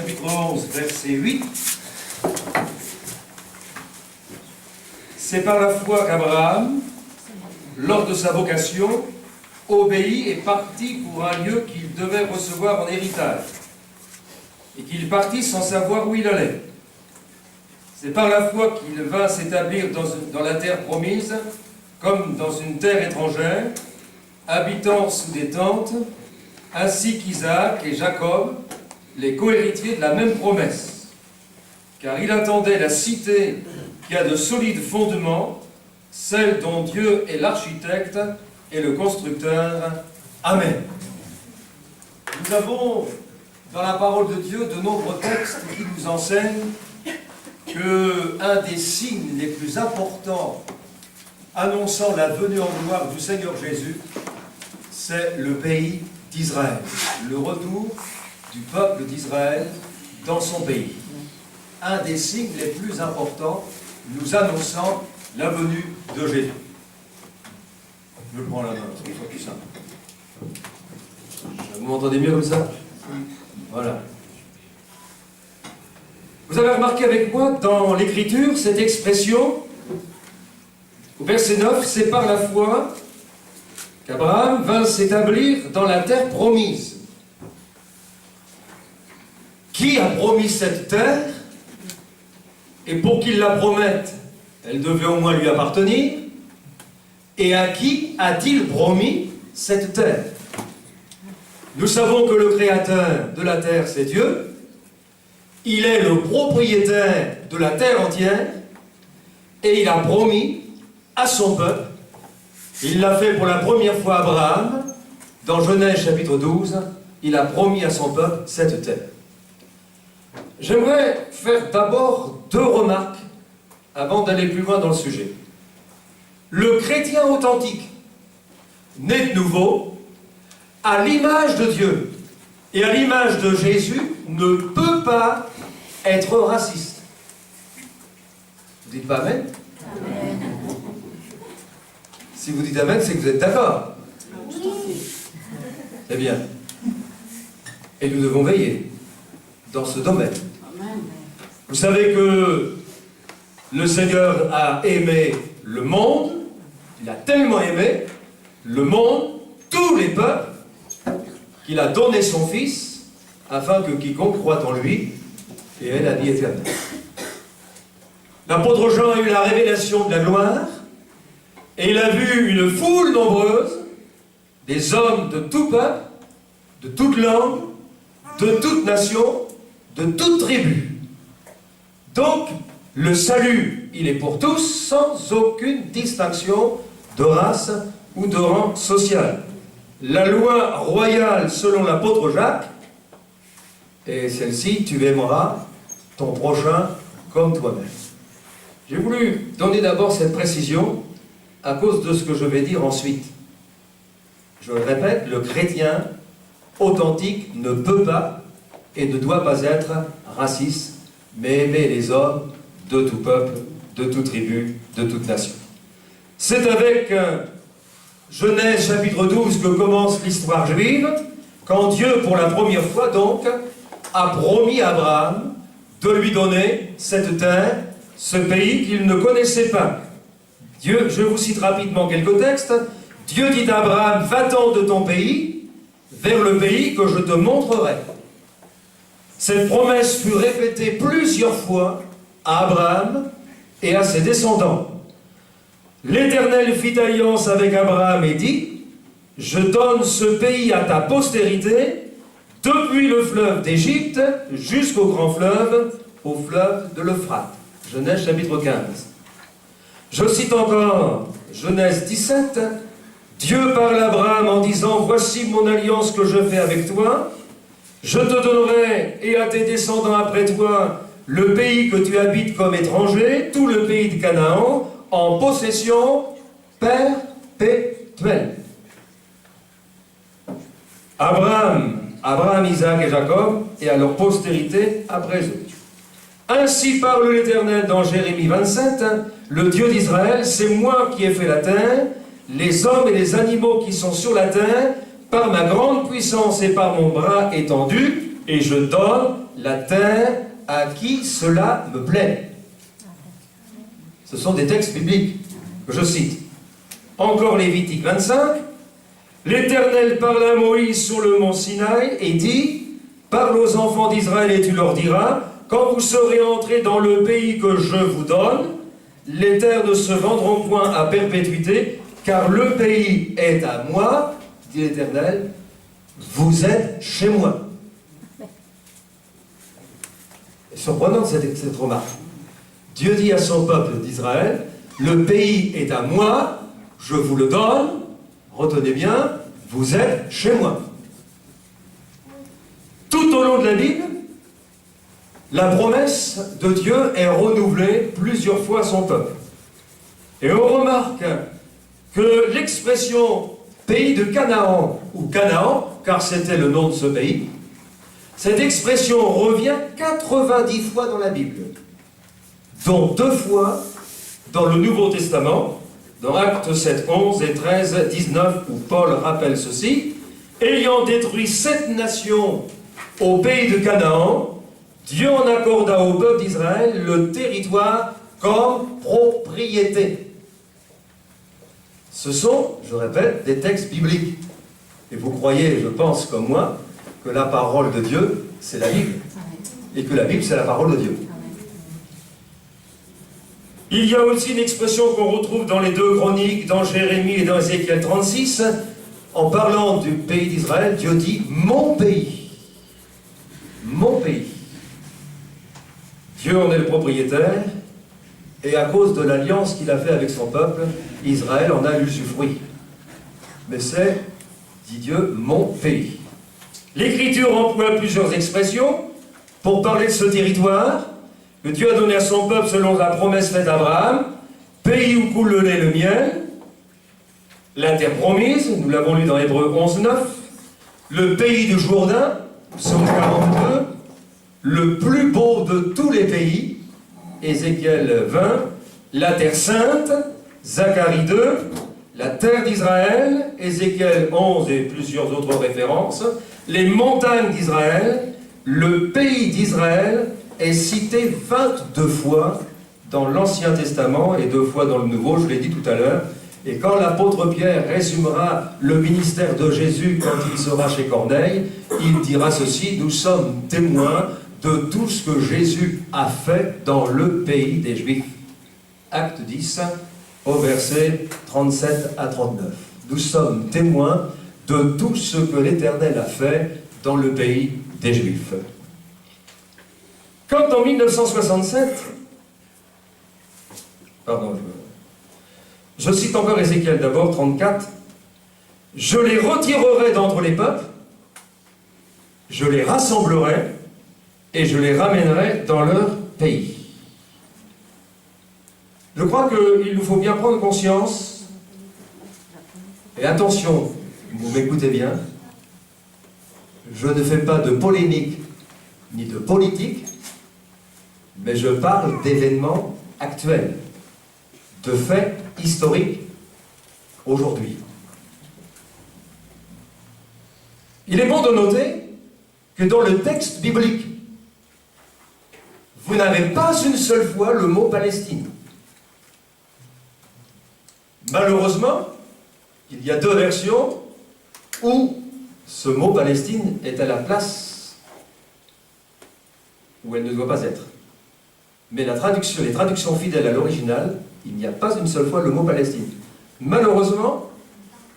chapitre 11, verset 8. C'est par la foi qu'Abraham, lors de sa vocation, obéit et partit pour un lieu qu'il devait recevoir en héritage, et qu'il partit sans savoir où il allait. C'est par la foi qu'il vint s'établir dans la terre promise, comme dans une terre étrangère, habitant sous des tentes, ainsi qu'Isaac et Jacob, les cohéritiers de la même promesse. Car il attendait la cité qui a de solides fondements, celle dont Dieu est l'architecte et le constructeur. Amen. Nous avons dans la parole de Dieu de nombreux textes qui nous enseignent qu'un des signes les plus importants annonçant la venue en gloire du Seigneur Jésus, c'est le pays d'Israël, le retour du peuple d'Israël dans son pays. Un des signes les plus importants nous annonçant la venue de Jésus. Je prends la main, ça sera plus simple. Vous m'entendez mieux comme ça? Voilà. Vous avez remarqué avec moi dans l'Écriture cette expression, au verset 9, c'est par la foi qu'Abraham vint s'établir dans la terre promise. Qui a promis cette terre? Et pour qu'il la promette, elle devait au moins lui appartenir. Et à qui a-t-il promis cette terre? Nous savons que le créateur de la terre, c'est Dieu. Il est le propriétaire de la terre entière. Et il a promis à son peuple. Il l'a fait pour la première fois à Abraham. Dans Genèse chapitre 12, il a promis à son peuple cette terre. J'aimerais faire d'abord deux remarques avant d'aller plus loin dans le sujet. Le chrétien authentique, né de nouveau, à l'image de Dieu et à l'image de Jésus, ne peut pas être raciste. Vous dites pas Amen? Amen. Si vous dites Amen, c'est que vous êtes d'accord. Eh bien. Et nous devons veiller dans ce domaine. Vous savez que le Seigneur a aimé le monde, il a tellement aimé le monde, tous les peuples, qu'il a donné son Fils, afin que quiconque croit en lui ait la vie éternelle. L'apôtre Jean a eu la révélation de la gloire, et il a vu une foule nombreuse, des hommes de tout peuple, de toute langue, de toute nation, de toute tribu. Donc, le salut, il est pour tous, sans aucune distinction de race ou de rang social. La loi royale, selon l'apôtre Jacques, est celle-ci, tu aimeras ton prochain comme toi-même. J'ai voulu donner d'abord cette précision à cause de ce que je vais dire ensuite. Je le répète, le chrétien authentique ne peut pas et ne doit pas être raciste, mais aimer les hommes de tout peuple, de toute tribu, de toute nation. C'est avec Genèse chapitre 12 que commence l'histoire juive, quand Dieu, pour la première fois donc, a promis à Abraham de lui donner cette terre, ce pays qu'il ne connaissait pas. Dieu, je vous cite rapidement quelques textes. Dieu dit à Abraham, va-t'en de ton pays, vers le pays que je te montrerai. Cette promesse fut répétée plusieurs fois à Abraham et à ses descendants. L'Éternel fit alliance avec Abraham et dit, je donne ce pays à ta postérité, depuis le fleuve d'Égypte jusqu'au grand fleuve, au fleuve de l'Euphrate. Genèse chapitre 15. Je cite encore Genèse 17. Dieu parle à Abraham en disant, voici mon alliance que je fais avec toi. Je te donnerai et à tes descendants après toi le pays que tu habites comme étranger, tout le pays de Canaan, en possession perpétuelle. Abraham, Isaac et Jacob, et à leur postérité après eux. Ainsi parle l'Éternel dans Jérémie 27, le Dieu d'Israël, c'est moi qui ai fait la terre, les hommes et les animaux qui sont sur la terre, par ma grande puissance et par mon bras étendu, et je donne la terre à qui cela me plaît. Ce sont des textes bibliques que je cite. Encore Lévitique 25, l'Éternel parla à Moïse sur le mont Sinaï et dit, parle aux enfants d'Israël et tu leur diras, quand vous serez entrés dans le pays que je vous donne, les terres ne se vendront point à perpétuité, car le pays est à moi, dit l'Éternel, vous êtes chez moi. C'est surprenant cette remarque. Dieu dit à son peuple d'Israël, le pays est à moi, je vous le donne, retenez bien, vous êtes chez moi. Tout au long de la Bible, la promesse de Dieu est renouvelée plusieurs fois à son peuple. Et on remarque que l'expression pays de Canaan, ou Canaan, car c'était le nom de ce pays, cette expression revient 90 fois dans la Bible, dont 2 fois dans le Nouveau Testament, dans Actes 7, 11 et 13, 19, où Paul rappelle ceci, ayant détruit 7 nations au pays de Canaan, Dieu en accorda au peuple d'Israël le territoire comme propriété. Ce sont, je répète, des textes bibliques. Et vous croyez, je pense comme moi, que la parole de Dieu, c'est la Bible. Et que la Bible, c'est la parole de Dieu. Il y a aussi une expression qu'on retrouve dans les 2 Chroniques, dans Jérémie et dans Ézéchiel 36. En parlant du pays d'Israël, Dieu dit « mon pays ». Mon pays. Dieu en est le propriétaire, et à cause de l'alliance qu'il a fait avec son peuple, Israël en a l'usufruit. Mais c'est, dit Dieu, mon pays. L'Écriture emploie plusieurs expressions pour parler de ce territoire que Dieu a donné à son peuple selon la promesse faite à Abraham, pays où coule le lait et le miel, la terre promise, nous l'avons lu dans Hébreux 11, 9, le pays du Jourdain, Psaume 42, le plus beau de tous les pays, Ézéchiel 20, la terre sainte, Zacharie 2, la terre d'Israël, Ézéchiel 11 et plusieurs autres références, les montagnes d'Israël, le pays d'Israël est cité 22 fois dans l'Ancien Testament et 2 fois dans le Nouveau, je l'ai dit tout à l'heure. Et quand l'apôtre Pierre résumera le ministère de Jésus quand il sera chez Corneille, il dira ceci, nous sommes témoins de tout ce que Jésus a fait dans le pays des Juifs. Acte 10, au verset 37 à 39. Nous sommes témoins de tout ce que l'Éternel a fait dans le pays des Juifs. Comme en 1967, je cite encore Ézéchiel d'abord, 34, « Je les retirerai d'entre les peuples, je les rassemblerai, et je les ramènerai dans leur pays. » Je crois qu'il nous faut bien prendre conscience, et attention, vous m'écoutez bien, je ne fais pas de polémique ni de politique, mais je parle d'événements actuels, de faits historiques aujourd'hui. Il est bon de noter que dans le texte biblique, vous n'avez pas une seule fois le mot Palestine. Malheureusement, il y a 2 versions où ce mot Palestine est à la place où elle ne doit pas être. Mais les traductions fidèles à l'original, il n'y a pas une seule fois le mot Palestine. Malheureusement,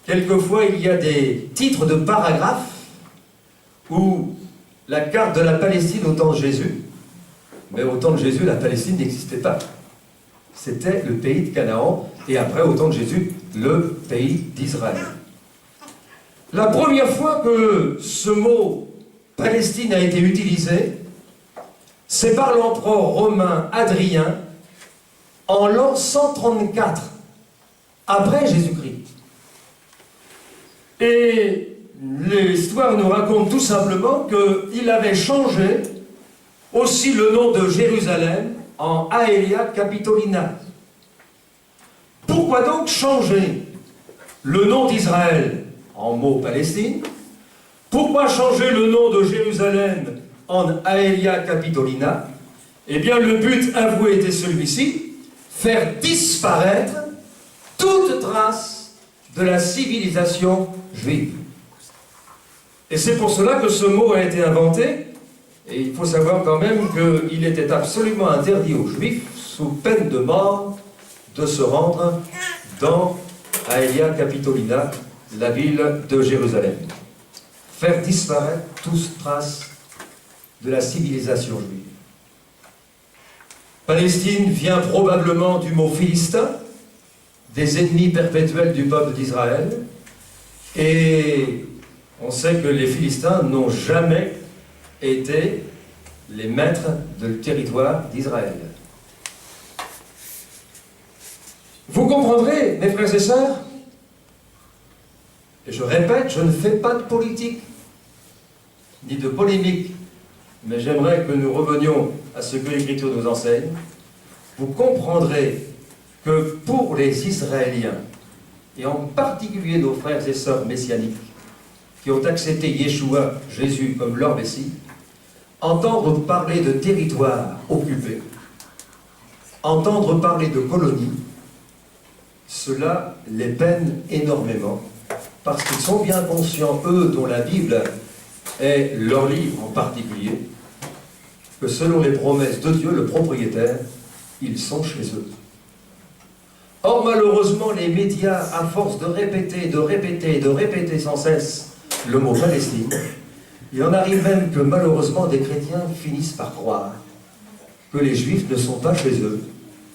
quelquefois il y a des titres de paragraphes où la carte de la Palestine au temps de Jésus, mais au temps de Jésus, la Palestine n'existait pas. C'était le pays de Canaan, et après, au temps de Jésus, le pays d'Israël. La première fois que ce mot Palestine a été utilisé, c'est par l'empereur romain Hadrien en l'an 134, après Jésus-Christ. Et l'histoire nous raconte tout simplement qu'il avait changé aussi le nom de Jérusalem en Aelia Capitolina. Pourquoi donc changer le nom d'Israël en mot Palestine? Pourquoi changer le nom de Jérusalem en Aelia Capitolina, eh bien le but avoué était celui-ci, faire disparaître toute trace de la civilisation juive. Et c'est pour cela que ce mot a été inventé, et il faut savoir quand même qu'il était absolument interdit aux Juifs, sous peine de mort, de se rendre dans Aelia Capitolina, la ville de Jérusalem. Faire disparaître toute trace de la civilisation juive. Palestine vient probablement du mot philistin, des ennemis perpétuels du peuple d'Israël, et on sait que les Philistins n'ont jamais été les maîtres du territoire d'Israël. Vous comprendrez, mes frères et sœurs, et je répète, je ne fais pas de politique, ni de polémique, mais j'aimerais que nous revenions à ce que l'Écriture nous enseigne. Vous comprendrez que pour les Israéliens, et en particulier nos frères et sœurs messianiques, qui ont accepté Yeshua, Jésus, comme leur Messie, entendre parler de territoire occupé, entendre parler de colonie, cela les peine énormément, parce qu'ils sont bien conscients, eux, dont la Bible est leur livre en particulier, que selon les promesses de Dieu, le propriétaire, ils sont chez eux. Or, malheureusement, les médias, à force de répéter sans cesse le mot Palestine, il en arrive même que, malheureusement, des chrétiens finissent par croire que les Juifs ne sont pas chez eux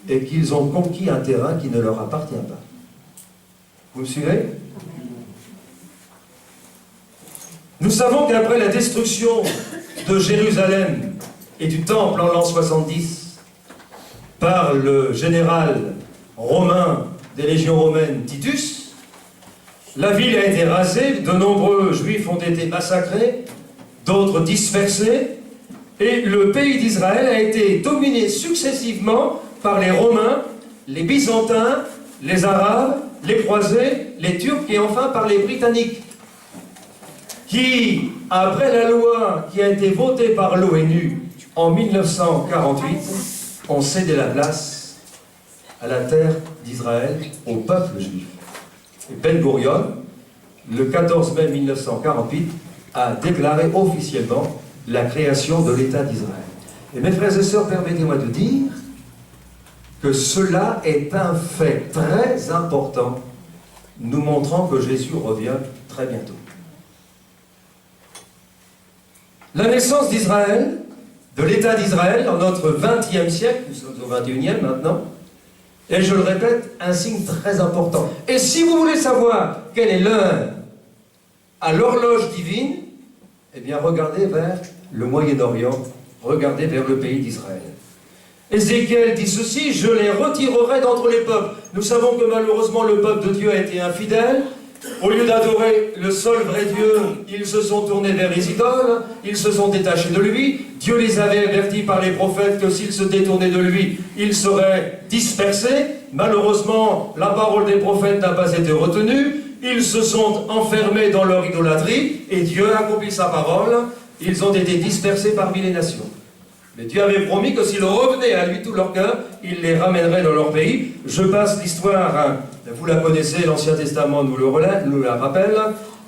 et qu'ils ont conquis un terrain qui ne leur appartient pas. Vous me suivez? Nous savons qu'après la destruction de Jérusalem et du temple en l'an 70 par le général romain des légions romaines Titus, la ville a été rasée, de nombreux juifs ont été massacrés, d'autres dispersés, et le pays d'Israël a été dominé successivement par les Romains, les Byzantins, les Arabes, les Croisés, les Turcs et enfin par les Britanniques, qui, après la loi qui a été votée par l'ONU en 1948, ont cédé la place à la terre d'Israël, au peuple juif. Et Ben Gurion, le 14 mai 1948, a déclaré officiellement la création de l'État d'Israël. Et mes frères et sœurs, permettez-moi de dire que cela est un fait très important, nous montrant que Jésus revient très bientôt. La naissance d'Israël, de l'État d'Israël, dans notre 20e siècle, nous sommes au 21e maintenant, et je le répète, un signe très important. Et si vous voulez savoir quelle est l'heure à l'horloge divine, eh bien regardez vers le Moyen-Orient, regardez vers le pays d'Israël. Ézéchiel dit ceci, je les retirerai d'entre les peuples. Nous savons que malheureusement le peuple de Dieu a été infidèle. Au lieu d'adorer le seul vrai Dieu, ils se sont tournés vers les idoles, ils se sont détachés de lui. Dieu les avait avertis par les prophètes que s'ils se détournaient de lui, ils seraient dispersés. Malheureusement, la parole des prophètes n'a pas été retenue. Ils se sont enfermés dans leur idolâtrie et Dieu a accompli sa parole. Ils ont été dispersés parmi les nations. Mais Dieu avait promis que s'ils revenaient à lui tout leur cœur, il les ramènerait dans leur pays. Je passe l'histoire, vous la connaissez, l'Ancien Testament nous la rappelle,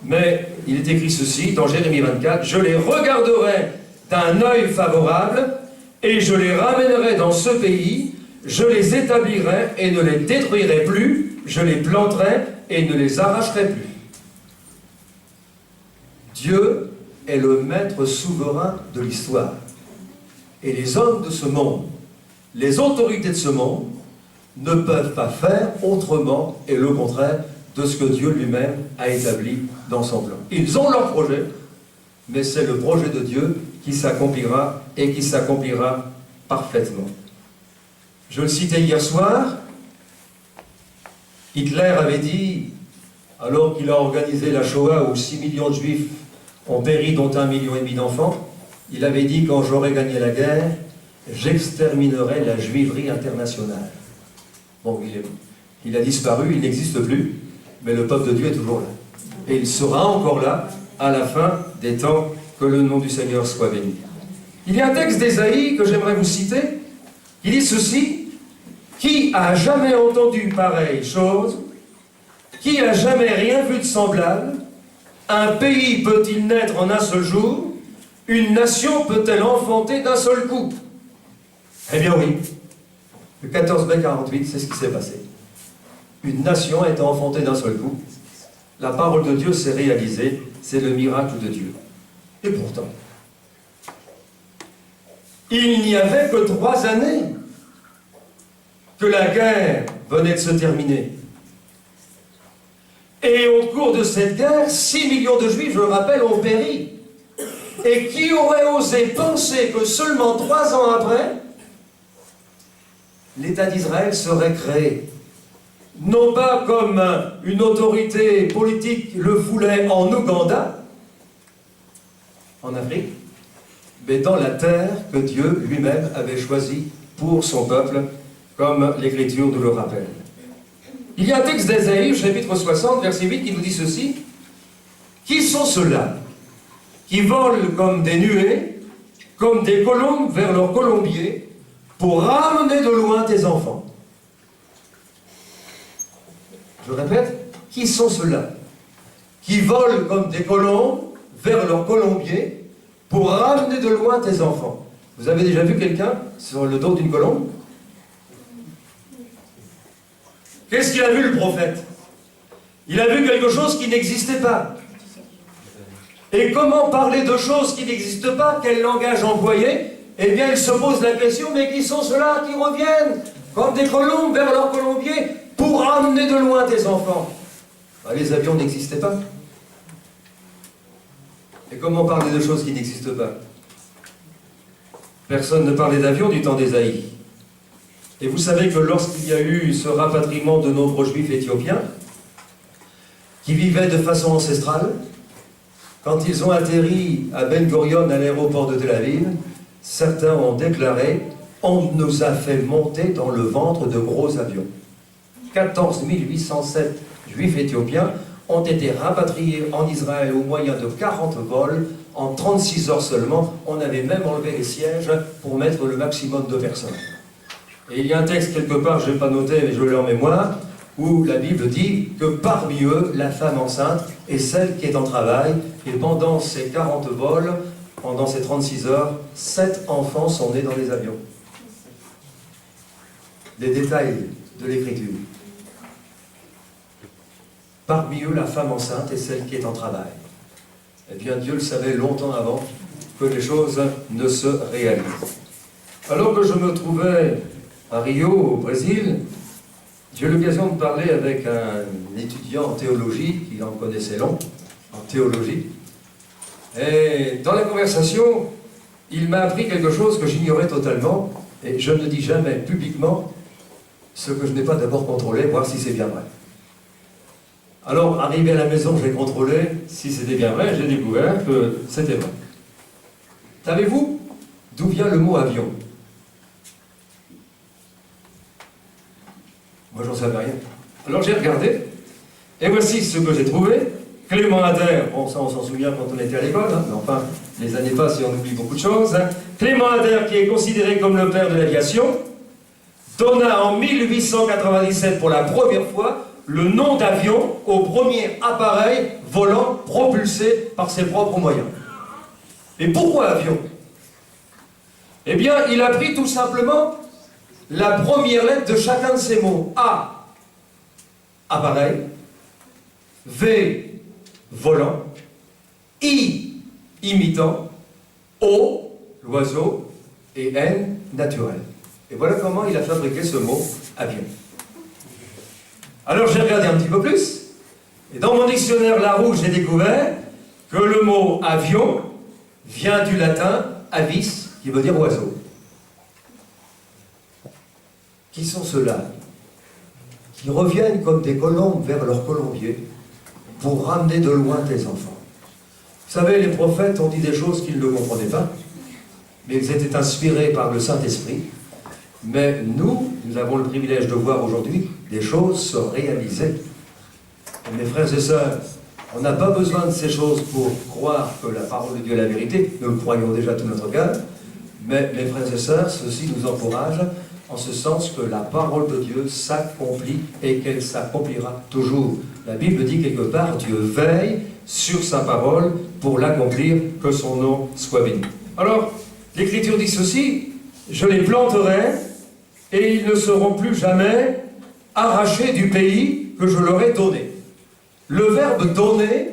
mais il est écrit ceci dans Jérémie 24, « Je les regarderai d'un œil favorable, et je les ramènerai dans ce pays, je les établirai et ne les détruirai plus, je les planterai et ne les arracherai plus. » Dieu est le maître souverain de l'histoire. Et les hommes de ce monde, les autorités de ce monde, ne peuvent pas faire autrement et le contraire de ce que Dieu lui-même a établi dans son plan. Ils ont leur projet, mais c'est le projet de Dieu qui s'accomplira et qui s'accomplira parfaitement. Je le citais hier soir, Hitler avait dit, alors qu'il a organisé la Shoah où 6 millions de Juifs ont péri, dont 1,5 million d'enfants, il avait dit, quand j'aurai gagné la guerre, j'exterminerai la juiverie internationale. Bon, il a disparu, il n'existe plus, mais le peuple de Dieu est toujours là. Et il sera encore là à la fin des temps, que le nom du Seigneur soit béni. Il y a un texte d'Ésaïe que j'aimerais vous citer, qui dit ceci: « Qui a jamais entendu pareille chose? Qui a jamais rien vu de semblable? Un pays peut-il naître en un seul jour? Une nation peut-elle enfanter d'un seul coup ?» Eh bien oui, le 14 mai 48, c'est ce qui s'est passé. Une nation a été enfantée d'un seul coup. La parole de Dieu s'est réalisée, c'est le miracle de Dieu. Et pourtant, il n'y avait que 3 années que la guerre venait de se terminer. Et au cours de cette guerre, 6 millions de Juifs, je le rappelle, ont péri. Et qui aurait osé penser que seulement 3 ans après, l'État d'Israël serait créé? Non pas comme une autorité politique le voulait en Ouganda, en Afrique, mais dans la terre que Dieu lui-même avait choisie pour son peuple, comme l'Écriture nous le rappelle. Il y a un texte d'Ésaïe, chapitre 60, verset 8, qui nous dit ceci: « Qui sont ceux-là qui volent comme des nuées, comme des colombes vers leur colombier, pour ramener de loin tes enfants ?» Je répète, qui sont ceux-là qui volent comme des colombes vers leur colombier pour ramener de loin tes enfants? Vous avez déjà vu quelqu'un sur le dos d'une colombe? Qu'est-ce qu'il a vu, le prophète? Il a vu quelque chose qui n'existait pas. Et comment parler de choses qui n'existent pas? Quel langage employer? Eh bien, il se pose la question, mais qui sont ceux-là qui reviennent comme des colombes vers leur colombier pour ramener de loin tes enfants? Ben, les avions n'existaient pas. Et comment parler de choses qui n'existent pas? Personne ne parlait d'avion du temps d'Ésaïe. Et vous savez que lorsqu'il y a eu ce rapatriement de nombreux juifs éthiopiens, qui vivaient de façon ancestrale, quand ils ont atterri à Ben Gurion, à l'aéroport de Tel Aviv, certains ont déclaré: « On nous a fait monter dans le ventre de gros avions. » 14 807 juifs éthiopiens ont été rapatriés en Israël au moyen de 40 vols. En 36 heures seulement, on avait même enlevé les sièges pour mettre le maximum de personnes. Et il y a un texte quelque part, je n'ai pas noté, mais je l'ai en mémoire, où la Bible dit que parmi eux, la femme enceinte est celle qui est en travail, et pendant ces 40 vols, pendant ces 36 heures, 7 enfants sont nés dans les avions. Des détails de l'Écriture. Parmi eux, la femme enceinte est celle qui est en travail. Eh bien, Dieu le savait longtemps avant que les choses ne se réalisent. Alors que je me trouvais à Rio, au Brésil, j'ai eu l'occasion de parler avec un étudiant en théologie, qui en connaissait long, en théologie. Et dans la conversation, il m'a appris quelque chose que j'ignorais totalement, et je ne dis jamais publiquement ce que je n'ai pas d'abord contrôlé, voir si c'est bien vrai. Alors, arrivé à la maison, j'ai contrôlé si c'était bien vrai, j'ai découvert que c'était vrai. Savez-vous d'où vient le mot avion? Moi, j'en savais rien. Alors, j'ai regardé, et voici ce que j'ai trouvé. Clément Ader, bon, ça on s'en souvient quand on était à l'école, hein, mais enfin, les années passent et on oublie beaucoup de choses. Hein. Clément Ader, qui est considéré comme le père de l'aviation, donna en 1897 pour la première fois le nom d'avion au premier appareil volant propulsé par ses propres moyens. Et pourquoi avion? Eh bien, il a pris tout simplement la première lettre de chacun de ces mots. A, appareil. V, volant. I, imitant. O, l'oiseau. Et N, naturel. Et voilà comment il a fabriqué ce mot avion. Alors j'ai regardé un petit peu plus, et dans mon dictionnaire Larousse, j'ai découvert que le mot avion vient du latin avis, qui veut dire oiseau. Qui sont ceux-là qui reviennent comme des colombes vers leur colombier pour ramener de loin tes enfants? Vous savez, les prophètes ont dit des choses qu'ils ne comprenaient pas, mais ils étaient inspirés par le Saint-Esprit. Mais nous avons le privilège de voir aujourd'hui des choses se réaliser. Et mes frères et sœurs, on n'a pas besoin de ces choses pour croire que la parole de Dieu est la vérité, nous le croyons déjà tout notre cœur, Mais, mes frères et sœurs, ceci nous encourage en ce sens que la parole de Dieu s'accomplit et qu'elle s'accomplira toujours. La Bible dit quelque part, Dieu veille sur sa parole pour l'accomplir, que son nom soit béni. Alors, l'Écriture dit ceci, je les planterai et ils ne seront plus jamais arrachés du pays que je leur ai donné. Le verbe donner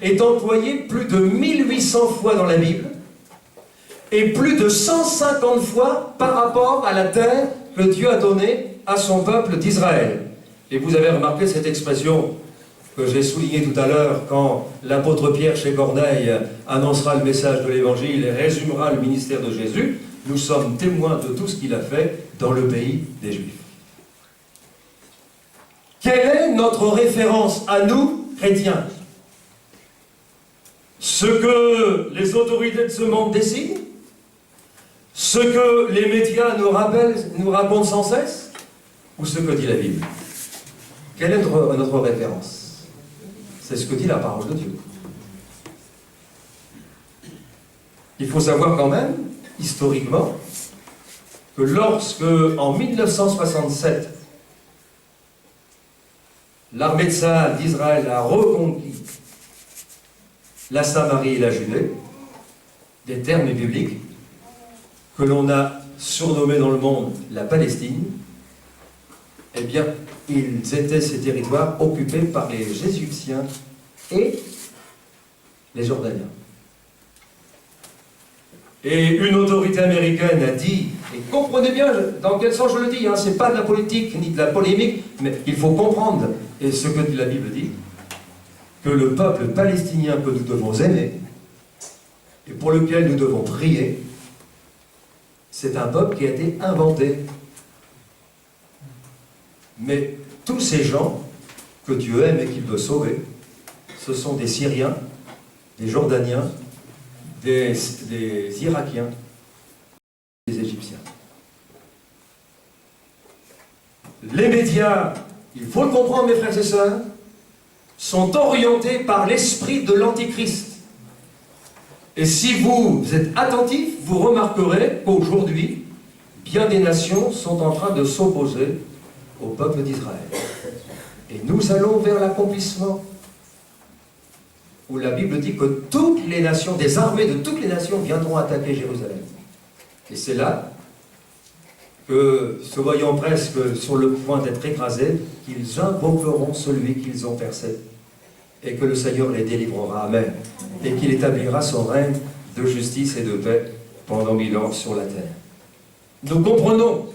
est employé plus de 1800 fois dans la Bible et plus de 150 fois par rapport à la terre que Dieu a donnée à son peuple d'Israël. Et vous avez remarqué cette expression que j'ai soulignée tout à l'heure quand l'apôtre Pierre chez Corneille annoncera le message de l'Évangile et résumera le ministère de Jésus. Nous sommes témoins de tout ce qu'il a fait dans le pays des Juifs. Quelle est notre référence à nous, chrétiens? Ce que les autorités de ce monde décident? Ce que les médias nous rappellent, nous racontent sans cesse? Ou ce que dit la Bible? Quelle est notre référence? C'est ce que dit la parole de Dieu. Il faut savoir quand même, historiquement, que lorsque, en 1967, l'armée de Tsahal d'Israël a reconquis la Samarie et la Judée, des termes bibliques, que l'on a surnommés dans le monde la Palestine, eh bien, ils étaient ces territoires occupés par les Égyptiens et les Jordaniens. Et une autorité américaine a dit, et comprenez bien dans quel sens je le dis, c'est pas de la politique ni de la polémique, mais il faut comprendre, et ce que la Bible dit, que le peuple palestinien que nous devons aimer, et pour lequel nous devons prier, c'est un peuple qui a été inventé. Mais tous ces gens que Dieu aime et qu'il veut sauver, ce sont des Syriens, des Jordaniens, des Irakiens, des Égyptiens. Les médias, il faut le comprendre mes frères et sœurs, sont orientés par l'esprit de l'Antichrist. Et si vous êtes attentifs, vous remarquerez qu'aujourd'hui, bien des nations sont en train de s'opposer au peuple d'Israël. Et nous allons vers l'accomplissement où la Bible dit que toutes les nations, des armées de toutes les nations viendront attaquer Jérusalem. Et c'est là que, se voyant presque sur le point d'être écrasés, qu'ils invoqueront celui qu'ils ont percé, et que le Seigneur les délivrera. Amen. Et qu'il établira son règne de justice et de paix pendant 1000 ans sur la terre. Nous comprenons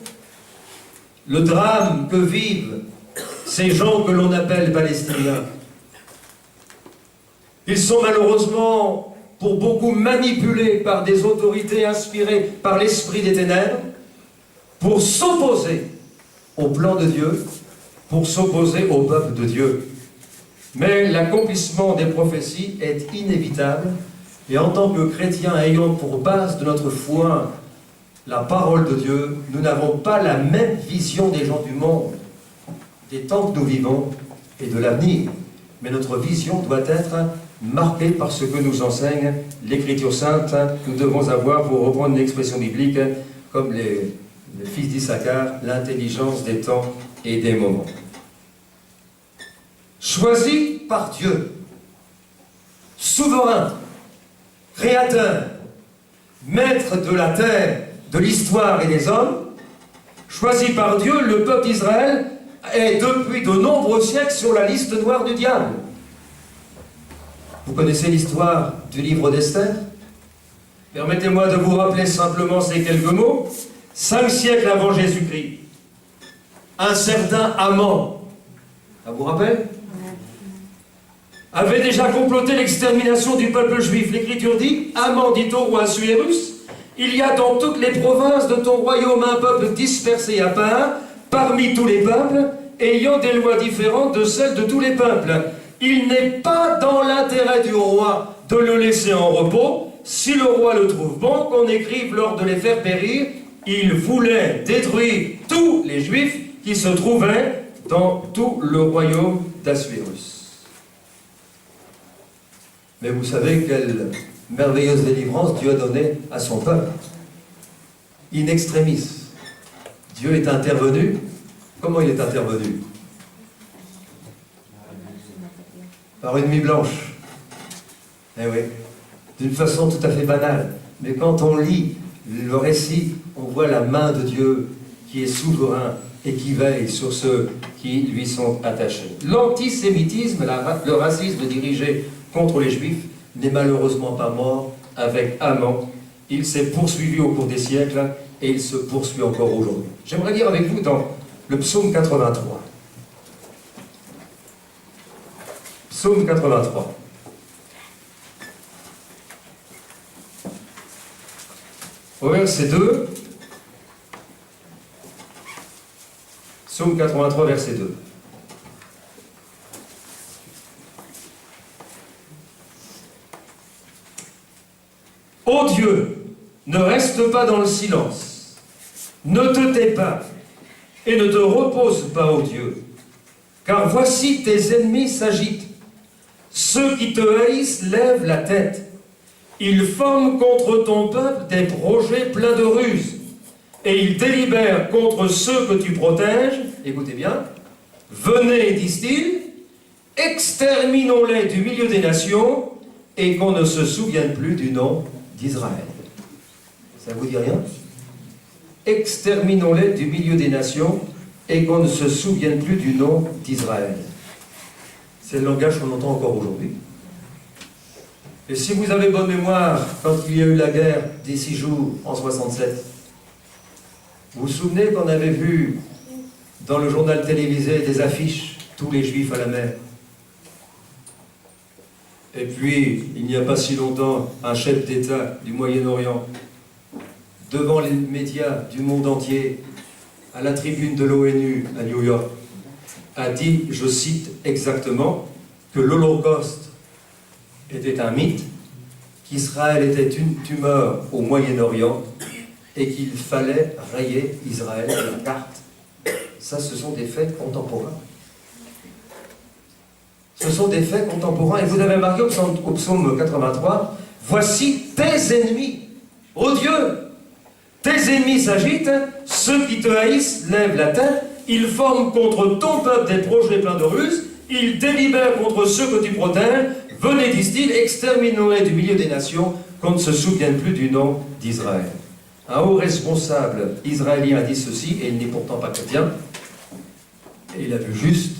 le drame que vivent ces gens que l'on appelle Palestiniens. Ils sont malheureusement, pour beaucoup, manipulés par des autorités inspirées par l'esprit des ténèbres pour s'opposer au plan de Dieu, pour s'opposer au peuple de Dieu. Mais l'accomplissement des prophéties est inévitable, et en tant que chrétiens ayant pour base de notre foi la parole de Dieu, nous n'avons pas la même vision des gens du monde, des temps que nous vivons et de l'avenir. Mais notre vision doit être marquée par ce que nous enseigne l'Écriture sainte. Nous devons avoir, pour reprendre l'expression biblique, comme les fils d'Issachar, l'intelligence des temps et des moments. Choisi par Dieu, souverain, créateur, maître de la terre, de l'histoire et des hommes, choisi par Dieu, le peuple d'Israël est depuis de nombreux siècles sur la liste noire du diable. Vous connaissez l'histoire du livre d'Esther? Permettez-moi de vous rappeler simplement ces quelques mots. 5 siècles avant Jésus-Christ, un certain Haman, ça vous rappelle, avait déjà comploté l'extermination du peuple juif. L'Écriture dit, Haman dit au roi Assuérus, il y a dans toutes les provinces de ton royaume un peuple dispersé à part, parmi tous les peuples, ayant des lois différentes de celles de tous les peuples. Il n'est pas dans l'intérêt du roi de le laisser en repos. Si le roi le trouve bon, qu'on écrive lors de les faire périr, il voulait détruire tous les Juifs qui se trouvaient dans tout le royaume d'Assuérus. Mais vous savez quelle merveilleuse délivrance Dieu a donnée à son peuple. in extremis. Dieu est intervenu. Comment il est intervenu? Par une nuit blanche. Eh oui, d'une façon tout à fait banale. Mais quand on lit le récit, on voit la main de Dieu qui est souverain et qui veille sur ceux qui lui sont attachés. L'antisémitisme, le racisme dirigé contre les Juifs n'est malheureusement pas mort avec Haman. Il s'est poursuivi au cours des siècles et il se poursuit encore aujourd'hui. J'aimerais lire avec vous dans le psaume 83. Psaume 83. Au verset 2, Psaume 83, verset 2. Ô Dieu, ne reste pas dans le silence, ne te tais pas, et ne te repose pas, ô Dieu, car voici tes ennemis s'agitent. Ceux qui te haïssent lèvent la tête. Ils forment contre ton peuple des projets pleins de ruses, et ils délibèrent contre ceux que tu protèges. Écoutez bien. Venez, disent-ils, exterminons-les du milieu des nations, et qu'on ne se souvienne plus du nom d'Israël. Ça vous dit rien? Exterminons-les du milieu des nations, et qu'on ne se souvienne plus du nom d'Israël. C'est le langage qu'on entend encore aujourd'hui. Et si vous avez bonne mémoire, quand il y a eu la guerre des 6 jours en 67, vous vous souvenez qu'on avait vu dans le journal télévisé des affiches, tous les Juifs à la mer. Et puis, il n'y a pas si longtemps, un chef d'État du Moyen-Orient, devant les médias du monde entier, à la tribune de l'ONU à New York, a dit, je cite exactement, que l'Holocauste était un mythe, qu'Israël était une tumeur au Moyen-Orient et qu'il fallait rayer Israël de la carte. Ça, ce sont des faits contemporains. Ce sont des faits contemporains. Et vous avez marqué au psaume 83, voici tes ennemis, ô Dieu, tes ennemis s'agitent, ceux qui te haïssent lèvent la tête, ils forment contre ton peuple des projets pleins de ruses, ils délibèrent contre ceux que tu protèges. Venez, disent-ils, exterminons-les du milieu des nations, qu'on ne se souvienne plus du nom d'Israël. Un haut responsable israélien a dit ceci, et il n'est pourtant pas chrétien, et il a vu juste,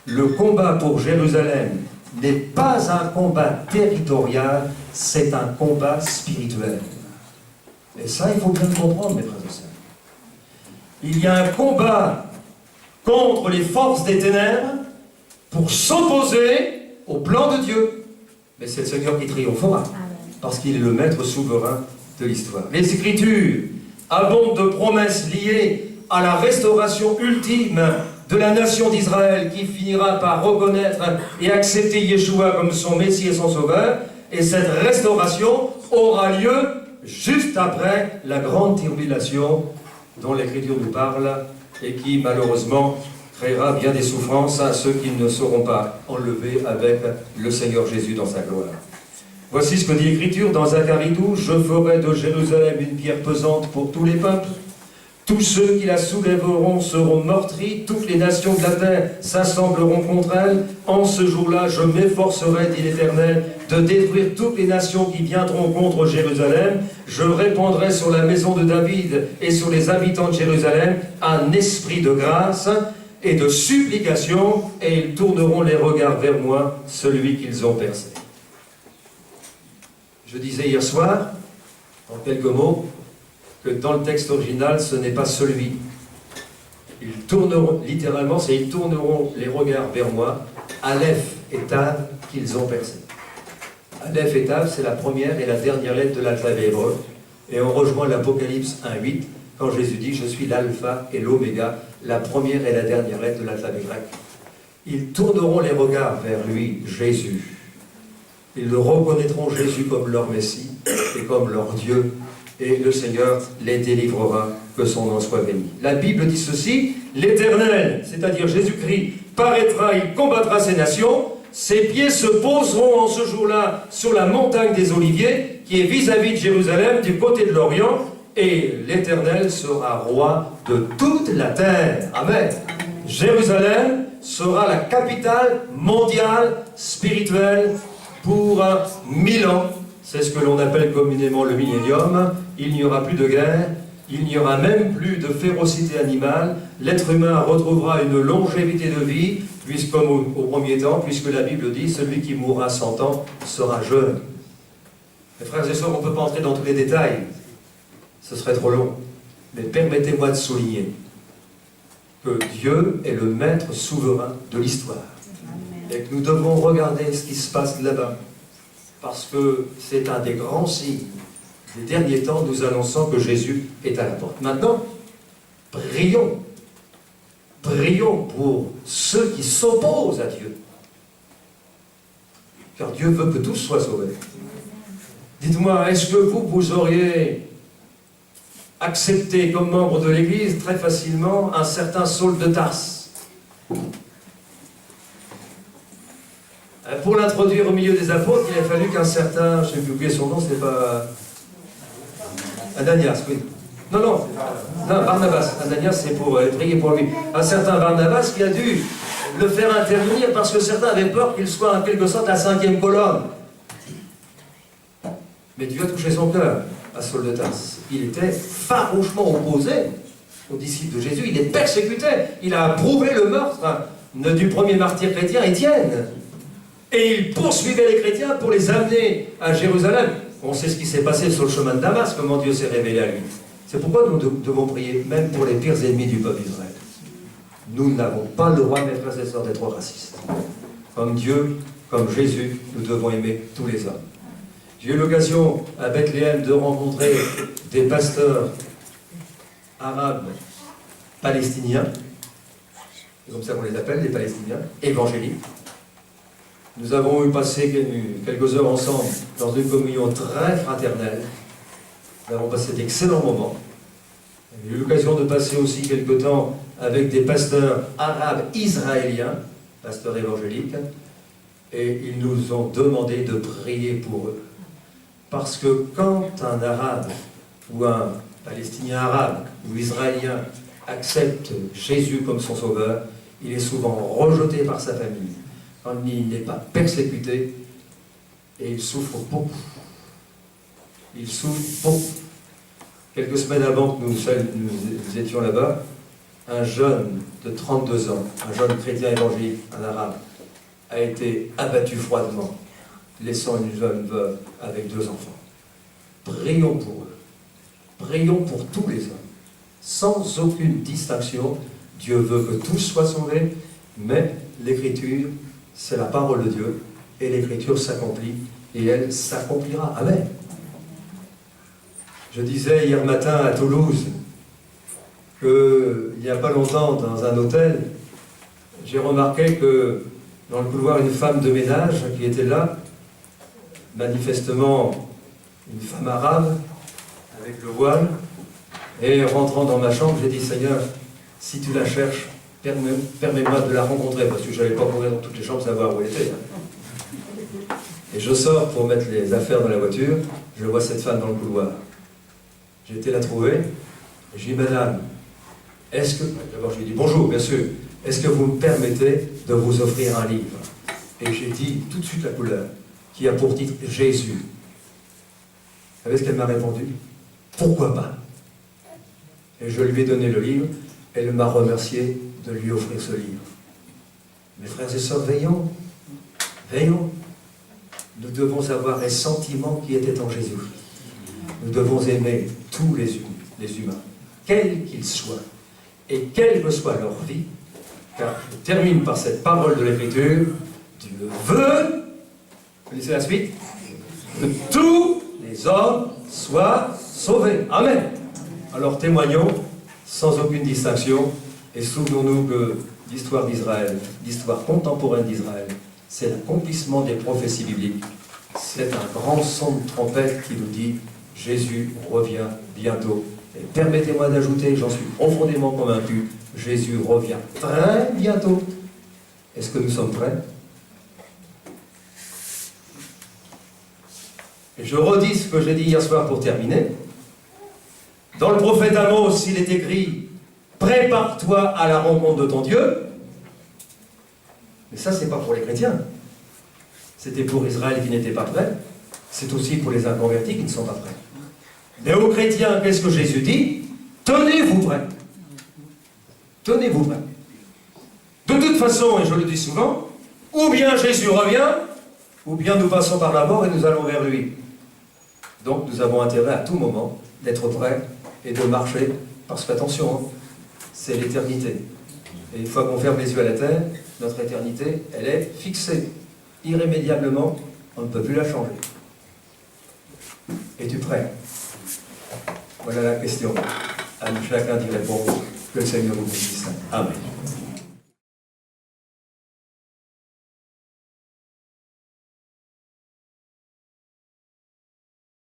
le combat pour Jérusalem n'est pas un combat territorial, c'est un combat spirituel. Et ça, il faut bien le comprendre, mes frères et sœurs. Il y a un combat contre les forces des ténèbres pour s'opposer au plan de Dieu. Mais c'est le Seigneur qui triomphera, parce qu'il est le maître souverain de l'histoire. Les Écritures abondent de promesses liées à la restauration ultime de la nation d'Israël qui finira par reconnaître et accepter Yeshua comme son Messie et son Sauveur. Et cette restauration aura lieu juste après la grande tribulation dont l'Écriture nous parle et qui malheureusement créera bien des souffrances à ceux qui ne seront pas enlevés avec le Seigneur Jésus dans sa gloire. Voici ce que dit l'Écriture dans Zacharie 12, « Je ferai de Jérusalem une pierre pesante pour tous les peuples. Tous ceux qui la soulèveront seront meurtris, toutes les nations de la terre s'assembleront contre elle. En ce jour-là, je m'efforcerai, dit l'Éternel, de détruire toutes les nations qui viendront contre Jérusalem. Je répandrai sur la maison de David et sur les habitants de Jérusalem un esprit de grâce et de supplication, et ils tourneront les regards vers moi, celui qu'ils ont percé. » Je disais hier soir, en quelques mots, que dans le texte original, ce n'est pas celui. Ils tourneront, littéralement, c'est ils tourneront les regards vers moi, Aleph et Tav, qu'ils ont percé. Aleph et Tav, c'est la première et la dernière lettre de l'alphabet hébreu, et on rejoint l'Apocalypse 1.8, quand Jésus dit « Je suis l'alpha et l'oméga », la première et la dernière lettre de l'alphabet grec. Ils tourneront les regards vers lui, Jésus. Ils le reconnaîtront Jésus comme leur Messie et comme leur Dieu, et le Seigneur les délivrera, que son nom soit béni. La Bible dit ceci, l'Éternel, c'est-à-dire Jésus-Christ, paraîtra, il combattra ces nations, ses pieds se poseront en ce jour-là sur la montagne des Oliviers, qui est vis-à-vis de Jérusalem, du côté de l'Orient, et l'Éternel sera roi de toute la terre. Amen. Jérusalem sera la capitale mondiale spirituelle pour 1000 ans. C'est ce que l'on appelle communément le millénium. Il n'y aura plus de guerre, il n'y aura même plus de férocité animale. L'être humain retrouvera une longévité de vie, comme au premier temps, puisque la Bible dit, celui qui mourra 100 ans sera jeune. Mes frères et sœurs, on ne peut pas entrer dans tous les détails, ce serait trop long. Mais permettez-moi de souligner que Dieu est le maître souverain de l'histoire. Et que nous devons regarder ce qui se passe là-bas. Parce que c'est un des grands signes des derniers temps, nous annonçant que Jésus est à la porte. Maintenant, prions. Prions pour ceux qui s'opposent à Dieu. Car Dieu veut que tous soient sauvés. Dites-moi, est-ce que vous auriez accepté comme membre de l'Église très facilement un certain Saul de Tarse? Pour l'introduire au milieu des apôtres, il a fallu qu'un certain, je ne sais plus oublier son nom, c'est pas... Ananias, oui. Non, Barnabas. Ananias, c'est pour prier pour lui. Un certain Barnabas qui a dû le faire intervenir parce que certains avaient peur qu'il soit en quelque sorte la 5e colonne. Mais Dieu a touché son cœur à Saul de Tarse. Il était farouchement opposé aux disciples de Jésus. Il les persécutait. Il a approuvé le meurtre du premier martyr chrétien, Étienne. Et il poursuivait les chrétiens pour les amener à Jérusalem. On sait ce qui s'est passé sur le chemin de Damas, comment Dieu s'est révélé à lui. C'est pourquoi nous devons prier, même pour les pires ennemis du peuple d'Israël. Nous n'avons pas le droit, mes frères et sœurs, d'être racistes. Comme Dieu, comme Jésus, nous devons aimer tous les hommes. J'ai eu l'occasion à Bethléem de rencontrer des pasteurs arabes palestiniens, c'est comme ça qu'on les appelle, les Palestiniens, évangéliques. Nous avons passé quelques heures ensemble dans une communion très fraternelle. Nous avons passé d'excellents moments. J'ai eu l'occasion de passer aussi quelque temps avec des pasteurs arabes israéliens, pasteurs évangéliques, et ils nous ont demandé de prier pour eux. Parce que quand un arabe ou un palestinien arabe ou israélien accepte Jésus comme son sauveur, il est souvent rejeté par sa famille. Quand il n'est pas persécuté, et il souffre beaucoup. Il souffre beaucoup. Quelques semaines avant que nous étions là-bas, un jeune de 32 ans, un jeune chrétien évangélique, un arabe, a été abattu froidement, laissant une jeune veuve avec 2 enfants. Prions pour eux. Prions pour tous les hommes. Sans aucune distinction, Dieu veut que tous soient sauvés, mais l'Écriture, c'est la parole de Dieu, et l'Écriture s'accomplit, et elle s'accomplira. Amen. Je disais hier matin à Toulouse qu'il n'y a pas longtemps, dans un hôtel, j'ai remarqué que dans le couloir, une femme de ménage qui était là, manifestement une femme arabe, avec le voile, et rentrant dans ma chambre, j'ai dit, Seigneur, si tu la cherches, permets-moi de la rencontrer, parce que je n'allais pas courir dans toutes les chambres savoir où elle était. Et je sors pour mettre les affaires dans la voiture, je vois cette femme dans le couloir. J'ai été la trouver, et je dis, Madame, est-ce que... D'abord je lui ai dit, bonjour, bien sûr, est-ce que vous me permettez de vous offrir un livre? Et j'ai dit tout de suite la couleur, qui a pour titre Jésus. Vous savez ce qu'elle m'a répondu? Pourquoi pas? Et je lui ai donné le livre, elle m'a remercié de lui offrir ce livre. Mes frères et sœurs, veillons, veillons. Nous devons avoir les sentiments qui étaient en Jésus. Nous devons aimer tous les humains, quels qu'ils soient, et quelle que soit leur vie, car je termine par cette parole de l'Écriture, Dieu veut, vous connaissez la suite, que tous les hommes soient sauvés. Amen. Alors témoignons sans aucune distinction, et souvenons-nous que l'histoire d'Israël, l'histoire contemporaine d'Israël, c'est l'accomplissement des prophéties bibliques. C'est un grand son de trompette qui nous dit Jésus revient bientôt. Et permettez-moi d'ajouter, j'en suis profondément convaincu, Jésus revient très bientôt. Est-ce que nous sommes prêts? Et je redis ce que j'ai dit hier soir pour terminer. Dans le prophète Amos, il est écrit « Prépare-toi à la rencontre de ton Dieu ». Mais ça, c'est pas pour les chrétiens. C'était pour Israël qui n'était pas prêt. C'est aussi pour les inconvertis qui ne sont pas prêts. Mais aux chrétiens, qu'est-ce que Jésus dit? Tenez-vous prêts. Tenez-vous prêts. De toute façon, et je le dis souvent, ou bien Jésus revient, ou bien nous passons par la mort et nous allons vers lui. Donc nous avons intérêt à tout moment d'être prêts et de marcher, parce qu'attention, hein, c'est l'éternité. Et une fois qu'on ferme les yeux à la terre, notre éternité, elle est fixée. Irrémédiablement, on ne peut plus la changer. Es-tu prêt? Voilà la question. À chacun d'y répondre. Que le Seigneur vous bénisse. Amen.